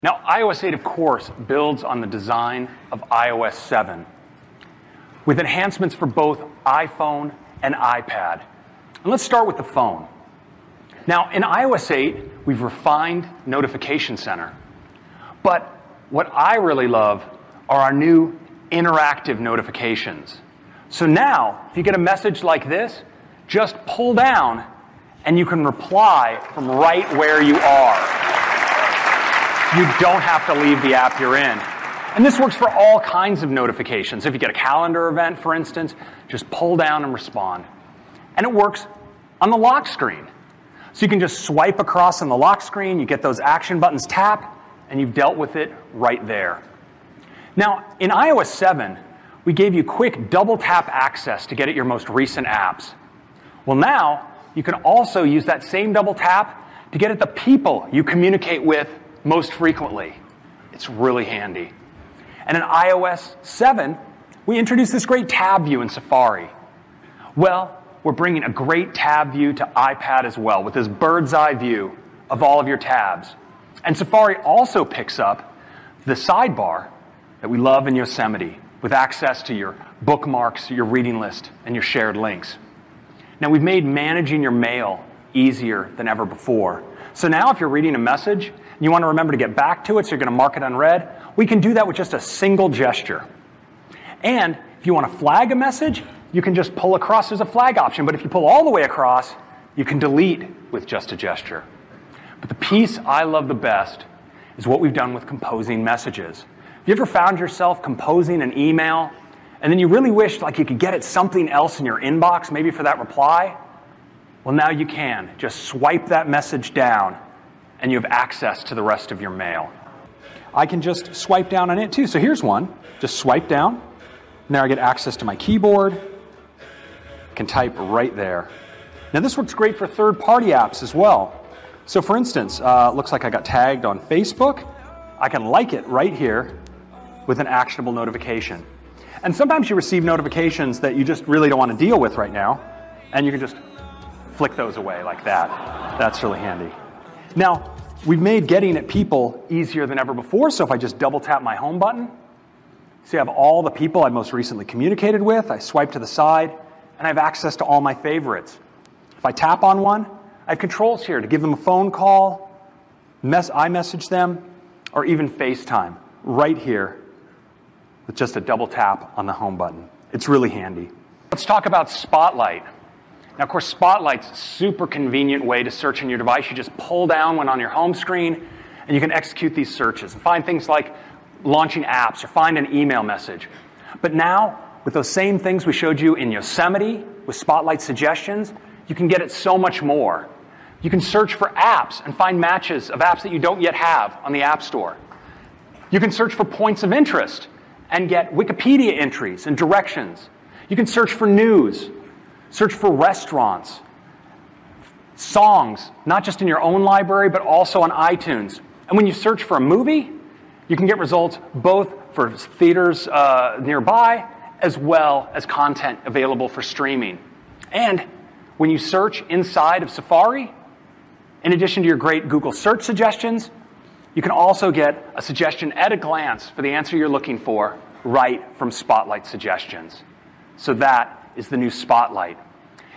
Now, iOS 8, of course, builds on the design of iOS 7 with enhancements for both iPhone and iPad. And let's start with the phone. Now, in iOS 8, we've refined Notification Center. But what I really love are our new interactive notifications. So now, if you get a message like this, just pull down and you can reply from right where you are. You don't have to leave the app you're in. And this works for all kinds of notifications. If you get a calendar event, for instance, just pull down and respond. And it works on the lock screen. So you can just swipe across on the lock screen, you get those action buttons tap, and you've dealt with it right there. Now, in iOS 7, we gave you quick double-tap access to get at your most recent apps. Well, now, you can also use that same double-tap to get at the people you communicate with most frequently. It's really handy. And in iOS 7, we introduced this great tab view in Safari. Well, we're bringing a great tab view to iPad as well, with this bird's eye view of all of your tabs. And Safari also picks up the sidebar that we love in Yosemite, with access to your bookmarks, your reading list, and your shared links. Now, we've made managing your mail easier than ever before. So now if you're reading a message, and you want to remember to get back to it, so you're going to mark it unread, we can do that with just a single gesture. And if you want to flag a message, you can just pull across. There's a flag option, but if you pull all the way across, you can delete with just a gesture. But the piece I love the best is what we've done with composing messages. Have you ever found yourself composing an email, and then you really wished like you could get at something else in your inbox, maybe for that reply? Well, now you can. Just swipe that message down, and you have access to the rest of your mail. I can just swipe down on it, too. So here's one. Just swipe down. Now I get access to my keyboard. I can type right there. Now, this works great for third-party apps as well. So, for instance, looks like I got tagged on Facebook. I can like it right here with an actionable notification. And sometimes you receive notifications that you just really don't want to deal with right now, and you can just flick those away like that. That's really handy. Now, we've made getting at people easier than ever before, so if I just double tap my home button, see I have all the people I've most recently communicated with, I swipe to the side, and I have access to all my favorites. If I tap on one, I have controls here to give them a phone call, iMessage them, or even FaceTime right here with just a double tap on the home button. It's really handy. Let's talk about Spotlight. Now, of course, Spotlight's a super convenient way to search on your device. You just pull down when on your home screen, and you can execute these searches and find things like launching apps or find an email message. But now, with those same things we showed you in Yosemite with Spotlight suggestions, you can get at so much more. You can search for apps and find matches of apps that you don't yet have on the App Store. You can search for points of interest and get Wikipedia entries and directions. You can search for news, search for restaurants, songs, not just in your own library, but also on iTunes. And when you search for a movie, you can get results both for theaters nearby, as well as content available for streaming. And when you search inside of Safari, in addition to your great Google search suggestions, you can also get a suggestion at a glance for the answer you're looking for right from Spotlight suggestions. So that is the new Spotlight.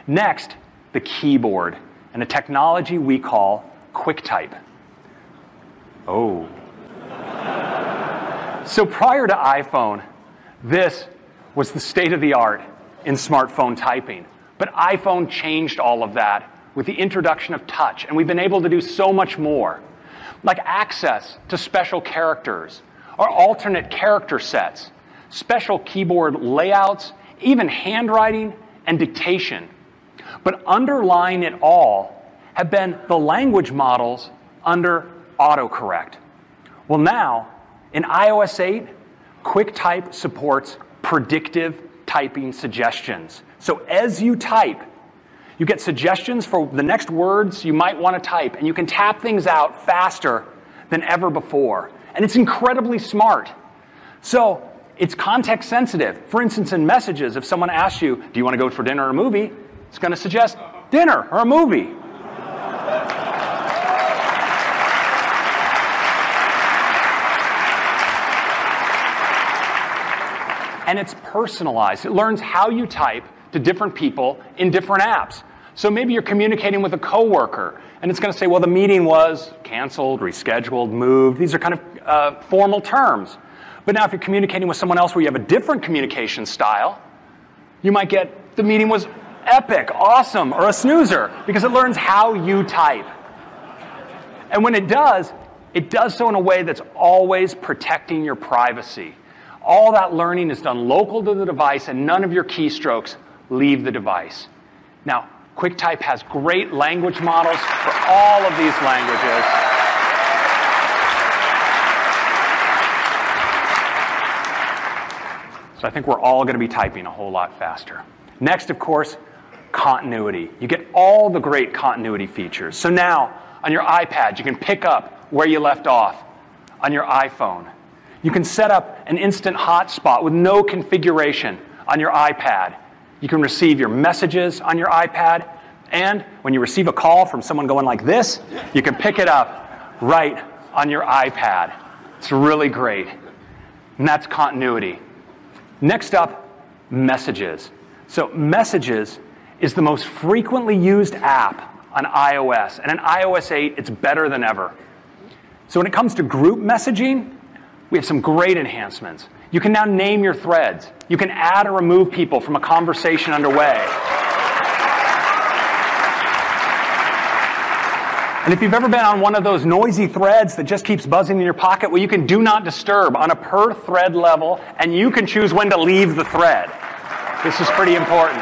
Next, the keyboard and a technology we call QuickType. Oh. So prior to iPhone, this was the state of the art in smartphone typing. But iPhone changed all of that with the introduction of touch, and we've been able to do so much more, like access to special characters or alternate character sets, special keyboard layouts, even handwriting and dictation. But underlying it all have been the language models under autocorrect. Well, now, in iOS 8, QuickType supports predictive typing suggestions. So as you type, you get suggestions for the next words you might want to type, and you can tap things out faster than ever before. And it's incredibly smart. So it's context sensitive. For instance, in messages, if someone asks you, do you want to go for dinner or a movie? It's going to suggest dinner or a movie. and it's personalized. It learns how you type to different people in different apps. So maybe you're communicating with a coworker, and it's going to say, well, the meeting was canceled, rescheduled, moved. These are kind of formal terms. But now if you're communicating with someone else where you have a different communication style, you might get, the meeting was epic, awesome, or a snoozer, because it learns how you type. And when it does so in a way that's always protecting your privacy. All that learning is done local to the device, and none of your keystrokes leave the device. Now, QuickType has great language models for all of these languages. So I think we're all going to be typing a whole lot faster. Next, of course, continuity. You get all the great continuity features. So now, on your iPad, you can pick up where you left off. On your iPhone, you can set up an instant hotspot with no configuration on your iPad. You can receive your messages on your iPad, and when you receive a call from someone going like this, you can pick it up right on your iPad. It's really great. And that's continuity. Next up, Messages. So Messages is the most frequently used app on iOS, and in iOS 8, it's better than ever. So when it comes to group messaging, we have some great enhancements. You can now name your threads. You can add or remove people from a conversation underway. And if you've ever been on one of those noisy threads that just keeps buzzing in your pocket, well, you can do not disturb on a per thread level, and you can choose when to leave the thread. This is pretty important.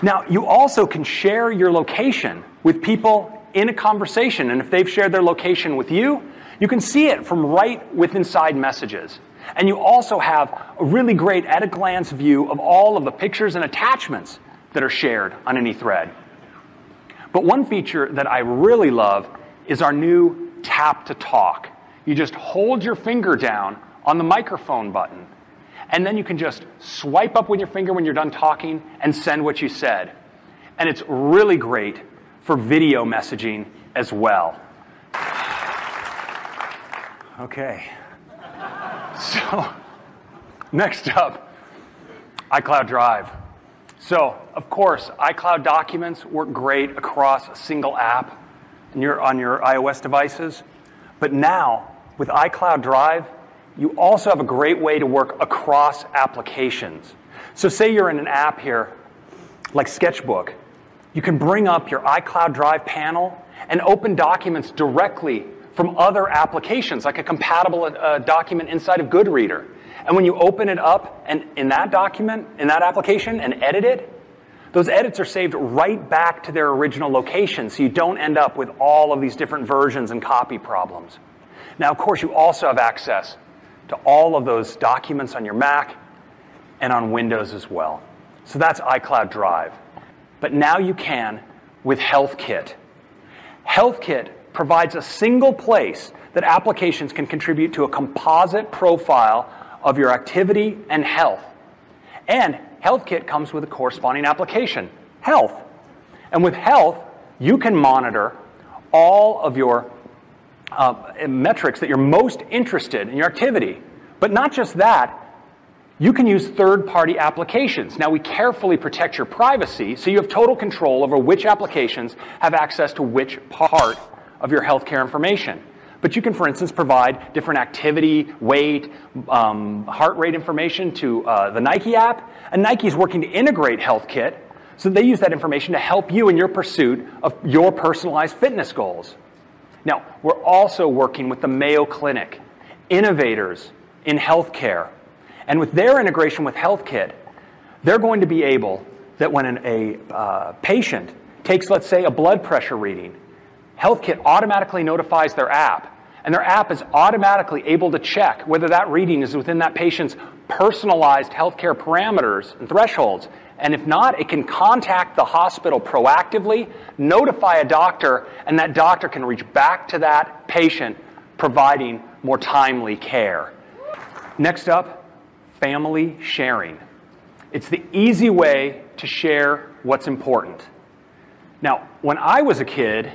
Now, you also can share your location with people in a conversation, and if they've shared their location with you, you can see it from right within inside Messages. And you also have a really great at-a-glance view of all of the pictures and attachments that are shared on any thread. But one feature that I really love is our new Tap to Talk. You just hold your finger down on the microphone button, and then you can just swipe up with your finger when you're done talking and send what you said. And it's really great for video messaging as well. Okay. So, next up, iCloud Drive. So, of course, iCloud documents work great across a single app on your iOS devices. But now, with iCloud Drive, you also have a great way to work across applications. So say you're in an app here, like Sketchbook. You can bring up your iCloud Drive panel and open documents directly from other applications, like a compatible document inside of Goodreader. And when you open it up and in that document, in that application, and edit it, those edits are saved right back to their original location, so you don't end up with all of these different versions and copy problems. Now, of course, you also have access to all of those documents on your Mac and on Windows as well. So that's iCloud Drive. But now you can with HealthKit. HealthKit provides a single place that applications can contribute to a composite profile of your activity and health. And HealthKit comes with a corresponding application, Health. And with Health, you can monitor all of your metrics that you're most interested in your activity. But not just that, you can use third-party applications. Now, we carefully protect your privacy, so you have total control over which applications have access to which part of your healthcare information. But you can, for instance, provide different activity, weight, heart rate information to the Nike app, and Nike is working to integrate HealthKit, so they use that information to help you in your pursuit of your personalized fitness goals. Now, we're also working with the Mayo Clinic, innovators in healthcare. And with their integration with HealthKit, they're going to be able, that when a patient takes, let's say, a blood pressure reading, HealthKit automatically notifies their app. And their app is automatically able to check whether that reading is within that patient's personalized healthcare parameters and thresholds. And if not, it can contact the hospital proactively, notify a doctor, and that doctor can reach back to that patient, providing more timely care. Next up, family sharing. It's the easy way to share what's important. Now, when I was a kid,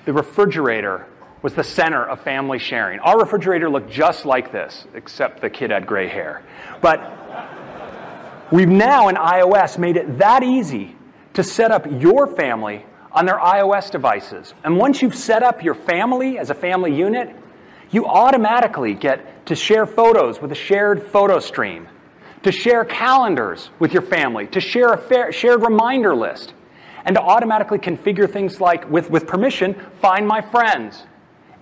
the refrigerator was the center of family sharing. Our refrigerator looked just like this, except the kid had gray hair. But we've now in iOS made it that easy to set up your family on their iOS devices. And once you've set up your family as a family unit, you automatically get to share photos with a shared photo stream, to share calendars with your family, to share a shared reminder list, and to automatically configure things like, with permission, find my friends,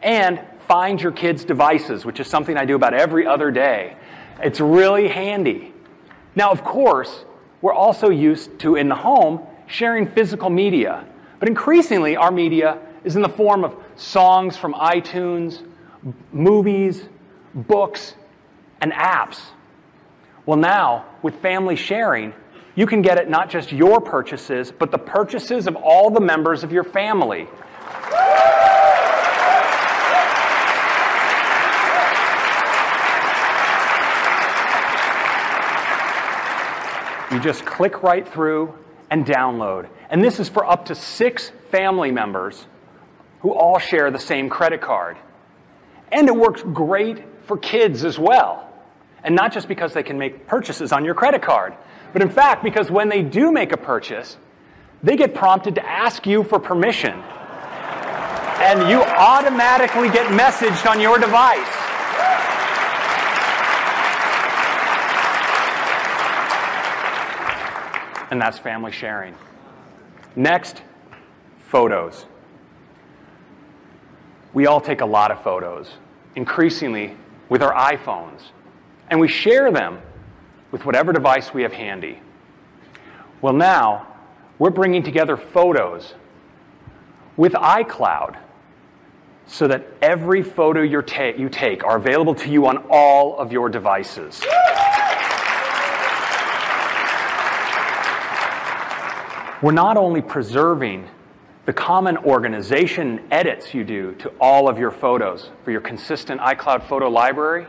and find your kids' devices, which is something I do about every other day. It's really handy. Now, of course, we're also used to, in the home, sharing physical media. But increasingly, our media is in the form of songs from iTunes, movies, books, and apps. Well, now, with family sharing, you can get it not just your purchases, but the purchases of all the members of your family. You just click right through and download. And this is for up to 6 family members who all share the same credit card. And it works great for kids as well. And not just because they can make purchases on your credit card, but in fact, because when they do make a purchase, they get prompted to ask you for permission. And you automatically get messaged on your device. And that's family sharing. Next, photos. We all take a lot of photos, increasingly with our iPhones, and we share them with whatever device we have handy. Well, now, we're bringing together photos with iCloud so that every photo you take are available to you on all of your devices. We're not only preserving the common organization edits you do to all of your photos for your consistent iCloud photo library,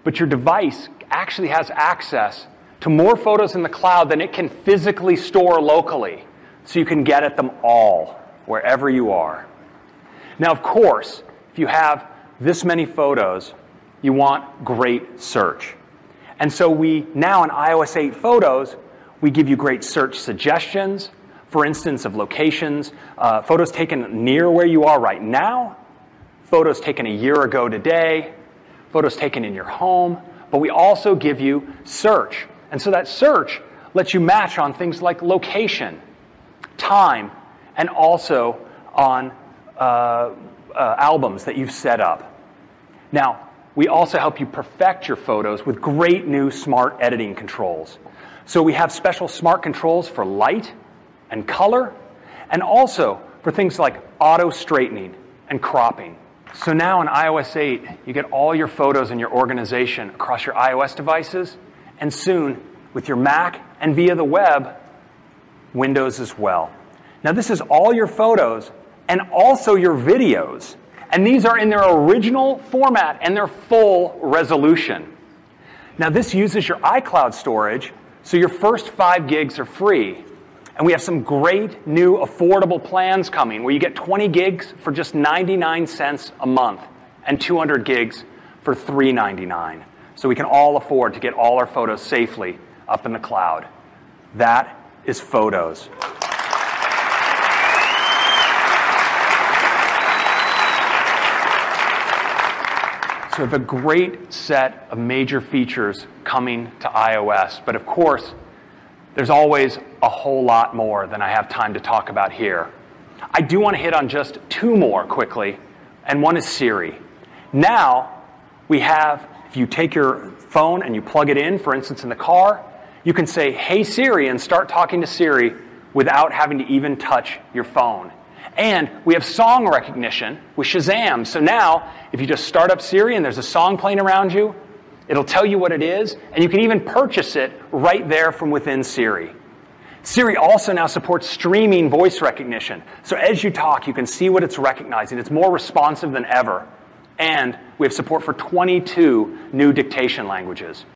but your device actually has access to more photos in the cloud than it can physically store locally, so you can get at them all, wherever you are. Now, of course, if you have this many photos, you want great search. And so we now in iOS 8 Photos, we give you great search suggestions, for instance, of locations, photos taken near where you are right now, photos taken a year ago today, photos taken in your home, but we also give you search. And so that search lets you match on things like location, time, and also on albums that you've set up. Now, we also help you perfect your photos with great new smart editing controls. So we have special smart controls for light and color, and also for things like auto straightening and cropping. So now in iOS 8, you get all your photos and your organization across your iOS devices, and soon with your Mac and via the web, Windows as well. Now this is all your photos and also your videos, and these are in their original format and their full resolution. Now this uses your iCloud storage, so your first 5 gigs are free. And we have some great new affordable plans coming where you get 20 gigs for just 99 cents a month and 200 gigs for $3.99. So we can all afford to get all our photos safely up in the cloud. That is Photos. So we have a great set of major features coming to iOS, but of course, there's always a whole lot more than I have time to talk about here. I do want to hit on just 2 more quickly, and one is Siri. Now, we have, if you take your phone and you plug it in, for instance in the car, you can say, "Hey Siri," and start talking to Siri without having to even touch your phone. And we have song recognition with Shazam. So now, if you just start up Siri and there's a song playing around you, it'll tell you what it is, and you can even purchase it right there from within Siri. Siri also now supports streaming voice recognition. So as you talk, you can see what it's recognizing. It's more responsive than ever. And we have support for 22 new dictation languages.